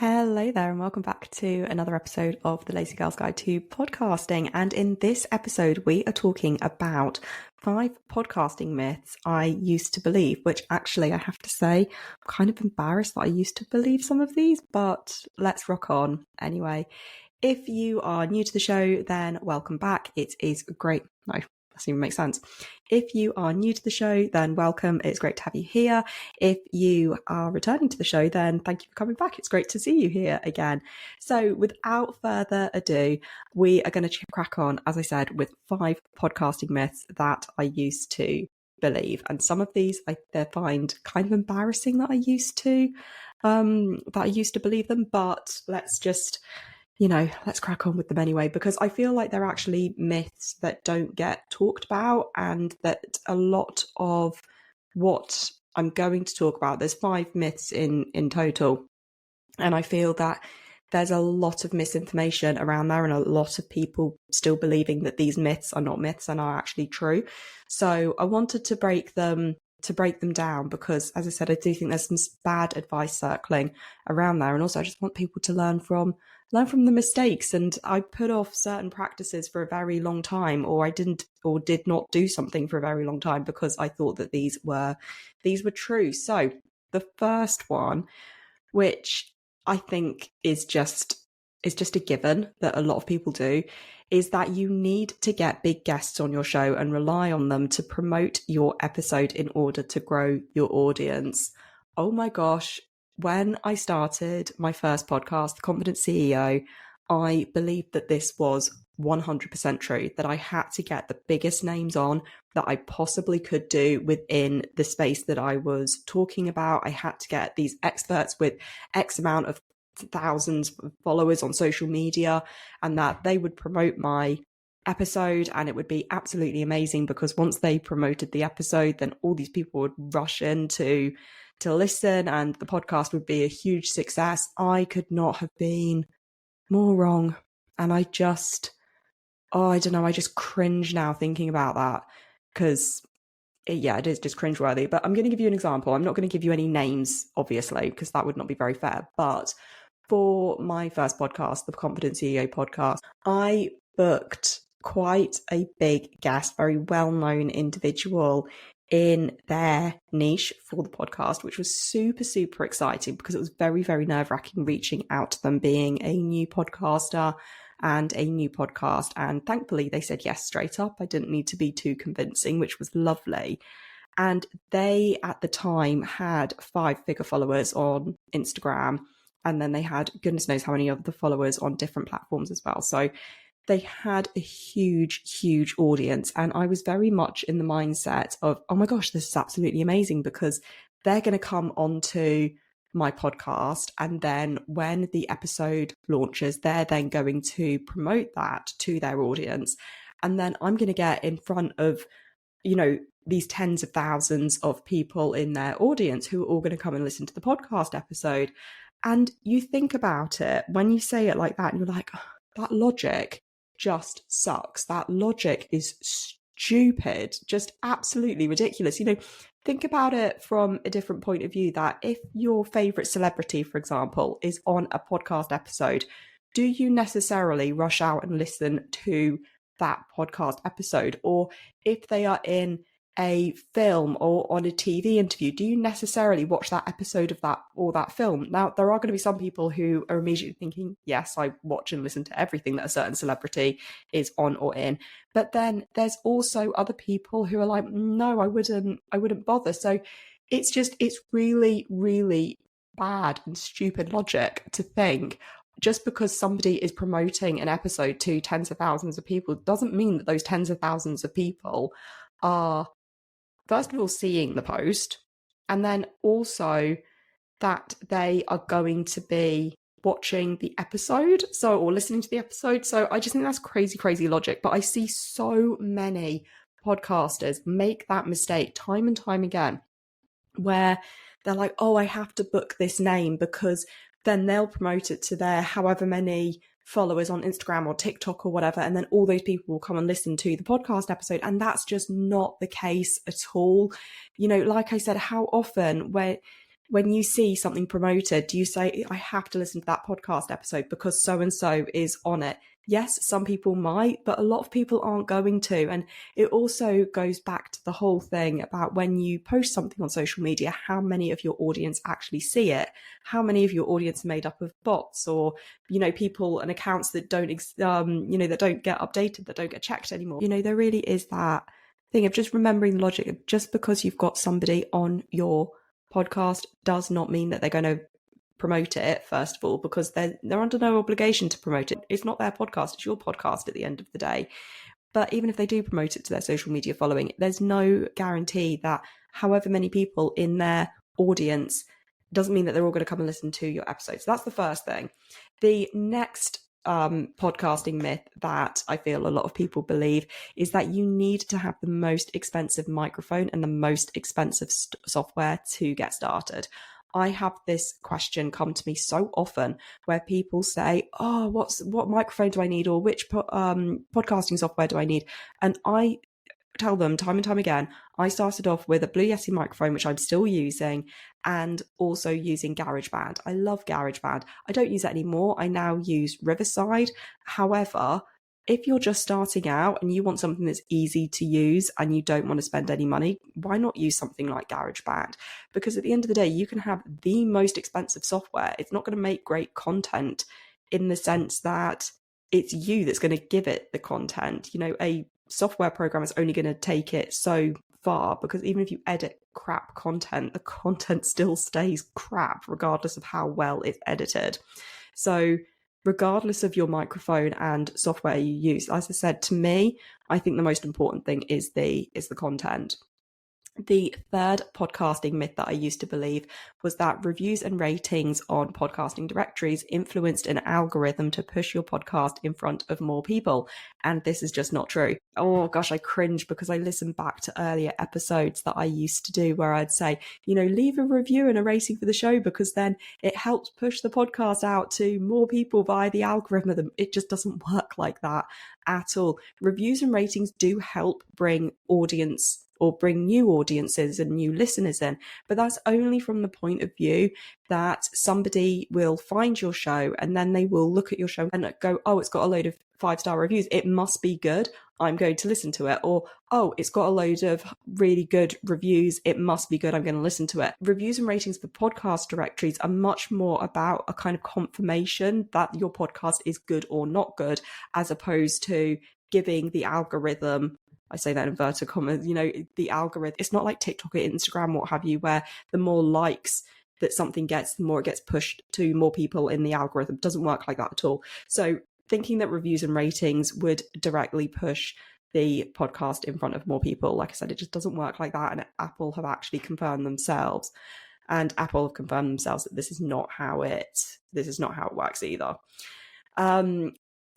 Hello there and welcome back to another episode of the Lazy Girl's Guide to Podcasting. And in this episode, we are talking about 5 podcasting myths I used to believe, which actually I have to say, I'm kind of embarrassed that I used to believe some of these, but let's rock on anyway. If you are new to the show, then welcome back. It is great. No, doesn't even make sense. If you are new to the show, then welcome. It's great to have you here. If you are returning to the show, then thank you for coming back. It's great to see you here again. So without further ado, we are going to crack on, as I said, with 5 podcasting myths that I used to believe. And some of these I find kind of embarrassing that I used to believe them, but let's crack on with them anyway, because I feel like they're actually myths that don't get talked about, and that a lot of what I'm going to talk about, there's 5 myths in total, and I feel that there's a lot of misinformation around there and a lot of people still believing that these myths are not myths and are actually true. So I wanted to break them down because, as I said, I do think there's some bad advice circling around there, and also I just want people to learn from the mistakes. And I put off certain practices for a very long time, or I did not do something for a very long time because I thought that these were true. So the first one, which I think is just a given that a lot of people do, is that you need to get big guests on your show and rely on them to promote your episode in order to grow your audience. Oh my gosh. When I started my first podcast, The Confident CEO, I believed that this was 100% true, that I had to get the biggest names on that I possibly could do within the space that I was talking about. I had to get these experts with X amount of thousands of followers on social media, and that they would promote my episode, and it would be absolutely amazing because once they promoted the episode, then all these people would rush in to listen, and the podcast would be a huge success. I could not have been more wrong. And I just cringe now thinking about that, because it is just cringeworthy. But I'm going to give you an example. I'm not going to give you any names, obviously, because that would not be very fair. But for my first podcast, the Confident CEO podcast, I booked quite a big guest, very well-known individual in their niche for the podcast, which was super, super exciting because it was very, very nerve-wracking reaching out to them, being a new podcaster and a new podcast. And thankfully they said yes straight up. I didn't need to be too convincing, which was lovely. And they at the time had 5-figure followers on Instagram, and then they had goodness knows how many of the followers on different platforms as well. So they had a huge, huge audience. And I was very much in the mindset of, oh my gosh, this is absolutely amazing because they're going to come onto my podcast. And then when the episode launches, they're then going to promote that to their audience. And then I'm going to get in front of, these tens of thousands of people in their audience who are all going to come and listen to the podcast episode. And you think about it when you say it like that, and you're like, oh, that logic just sucks. That logic is stupid, just absolutely ridiculous. Think about it from a different point of view, that if your favorite celebrity, for example, is on a podcast episode, do you necessarily rush out and listen to that podcast episode? Or if they are in a film or on a TV interview, do you necessarily watch that episode of that or that film? Now, there are going to be some people who are immediately thinking, yes, I watch and listen to everything that a certain celebrity is on or in. But then there's also other people who are like, no, I wouldn't bother. So it's really, really bad and stupid logic to think just because somebody is promoting an episode to tens of thousands of people doesn't mean that those tens of thousands of people are, first of all, seeing the post, and then also that they are going to be watching the episode, or listening to the episode. So I just think that's crazy, crazy logic. But I see so many podcasters make that mistake time and time again, where they're like, oh, I have to book this name because then they'll promote it to their however many followers on Instagram or TikTok or whatever, and then all those people will come and listen to the podcast episode. And that's just not the case at all. Like I said, how often when you see something promoted, do you say, I have to listen to that podcast episode because so-and-so is on it? Yes, some people might, but a lot of people aren't going to. And it also goes back to the whole thing about when you post something on social media, how many of your audience actually see it? How many of your audience are made up of bots or, people and accounts that don't, that don't get updated, that don't get checked anymore? There really is that thing of just remembering the logic of just because you've got somebody on your podcast does not mean that they're going to promote it, first of all, because they're under no obligation to promote it. It's not their podcast, it's your podcast at the end of the day. But even if they do promote it to their social media following, there's no guarantee that however many people in their audience doesn't mean that they're all going to come and listen to your episode. So that's the first thing. The next podcasting myth that I feel a lot of people believe is that you need to have the most expensive microphone and the most expensive software to get started. I have this question come to me so often where people say, oh, what microphone do I need, or which podcasting software do I need? And I tell them time and time again, I started off with a Blue Yeti microphone, which I'm still using, and also using GarageBand. I love GarageBand. I don't use it anymore. I now use Riverside. However, if you're just starting out and you want something that's easy to use and you don't want to spend any money, why not use something like GarageBand? Because at the end of the day, you can have the most expensive software. It's not going to make great content in the sense that it's you that's going to give it the content. A software program is only going to take it so far, because even if you edit crap content, the content still stays crap regardless of how well it's edited. So regardless of your microphone and software you use, as I said, to me, I think the most important thing is the content. The third podcasting myth that I used to believe was that reviews and ratings on podcasting directories influenced an algorithm to push your podcast in front of more people. And this is just not true. Oh gosh, I cringe because I listen back to earlier episodes that I used to do where I'd say, leave a review and a rating for the show because then it helps push the podcast out to more people via the algorithm. It just doesn't work like that at all. Reviews and ratings do help bring audience or bring new audiences and new listeners in, but that's only from the point of view that somebody will find your show and then they will look at your show and go, oh, it's got a load of 5-star reviews, it must be good, I'm going to listen to it. Or, oh, it's got a load of really good reviews, it must be good, I'm going to listen to it. Reviews and ratings for podcast directories are much more about a kind of confirmation that your podcast is good or not good, as opposed to giving the algorithm, I say that in inverted commas, the algorithm. It's not like TikTok or Instagram, what have you, where the more likes that something gets, the more it gets pushed to more people in the algorithm. It doesn't work like that at all. So thinking that reviews and ratings would directly push the podcast in front of more people, like I said, it just doesn't work like that. And Apple have actually confirmed themselves. And Apple have confirmed themselves that this is not how it works either.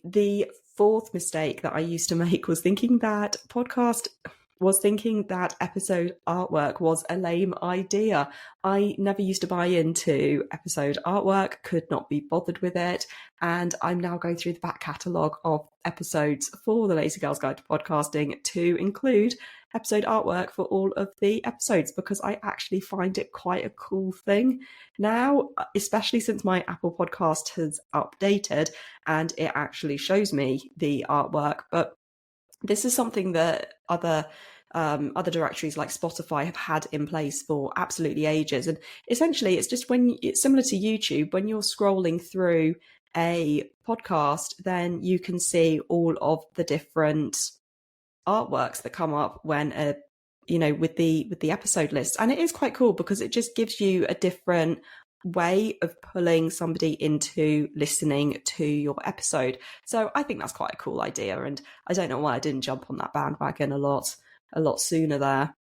The fourth mistake that I used to make was thinking that episode artwork was a lame idea. I never used to buy into episode artwork, could not be bothered with it. And I'm now going through the back catalogue of episodes for the Lazy Girl's Guide to Podcasting to include episode artwork for all of the episodes, because I actually find it quite a cool thing now, especially since my Apple Podcast has updated and it actually shows me the artwork. But this is something that other directories like Spotify have had in place for absolutely ages. And essentially it's just it's similar to YouTube, when you're scrolling through a podcast, then you can see all of the different artworks that come up when with the episode list. And it is quite cool because it just gives you a different way of pulling somebody into listening to your episode. So I think that's quite a cool idea, and I don't know why I didn't jump on that bandwagon a lot sooner there.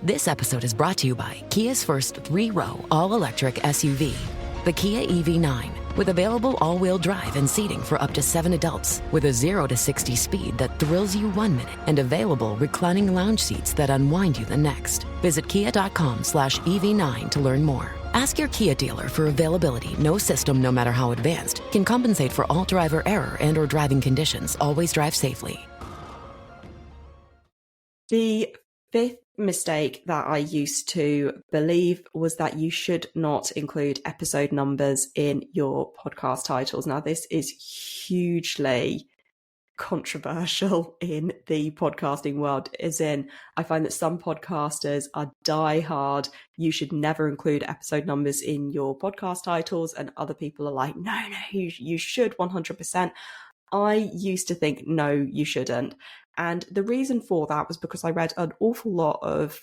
This episode is brought to you by Kia's first 3-row all-electric SUV, the Kia EV9, with available all-wheel drive and seating for up to 7 adults, with a 0 to 60 speed that thrills you 1 minute, and available reclining lounge seats that unwind you the next. Visit kia.com/EV9 to learn more. Ask your Kia dealer for availability. No system, no matter how advanced, can compensate for all driver error and or driving conditions. Always drive safely. The fifth mistake that I used to believe was that you should not include episode numbers in your podcast titles. Now, this is hugely controversial in the podcasting world, as in I find that some podcasters are diehard, you should never include episode numbers in your podcast titles, and other people are like, no, you should 100%. I used to think, no, you shouldn't. And the reason for that was because I read an awful lot of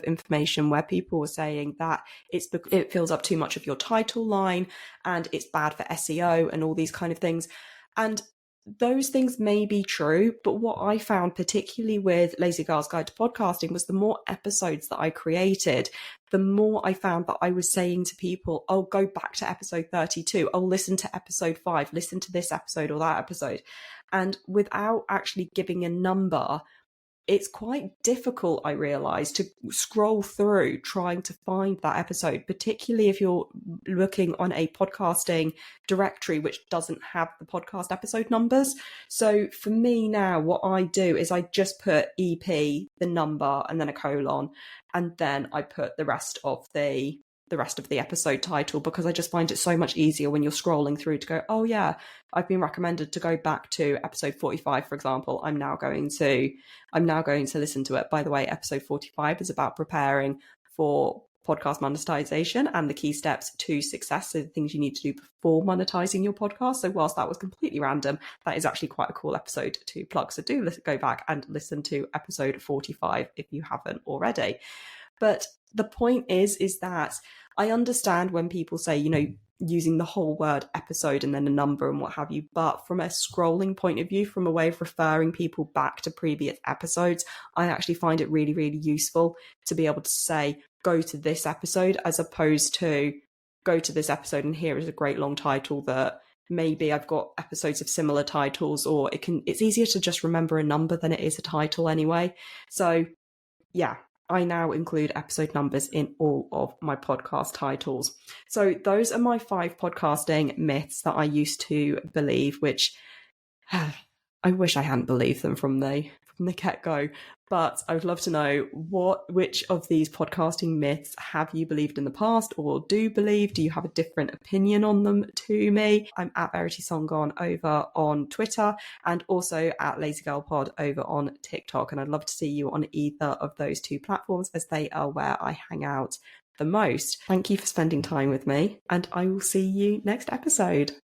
information where people were saying that it fills up too much of your title line and it's bad for SEO and all these kind of things. And those things may be true, but what I found, particularly with Lazy Girl's Guide to Podcasting, was the more episodes that I created, the more I found that I was saying to people, oh, go back to episode 32. Oh, listen to episode 5. Listen to this episode or that episode. And without actually giving a number, it's quite difficult, I realise, to scroll through trying to find that episode, particularly if you're looking on a podcasting directory which doesn't have the podcast episode numbers. So for me now, what I do is I just put EP, the number, and then a colon, and then I put the rest of the episode title, because I just find it so much easier when you're scrolling through to go, oh yeah, I've been recommended to go back to episode 45, for example. I'm now going to listen to it. By the way, episode 45 is about preparing for podcast monetization and the key steps to success, so the things you need to do before monetizing your podcast. So whilst that was completely random, that is actually quite a cool episode to plug. So do go back and listen to episode 45 if you haven't already. But the point is that I understand when people say, using the whole word episode and then a number and what have you, but from a scrolling point of view, from a way of referring people back to previous episodes, I actually find it really, really useful to be able to say, go to this episode, as opposed to go to this episode and here is a great long title that maybe I've got episodes of similar titles, or it's easier to just remember a number than it is a title anyway. So yeah, I now include episode numbers in all of my podcast titles. So those are my 5 podcasting myths that I used to believe, which I wish I hadn't believed them from the get-go. But I would love to know which of these podcasting myths have you believed in the past or do believe? Do you have a different opinion on them to me? I'm at Verity Songon over on Twitter and also at Lazy Girl Pod over on TikTok. And I'd love to see you on either of those 2 platforms, as they are where I hang out the most. Thank you for spending time with me, and I will see you next episode.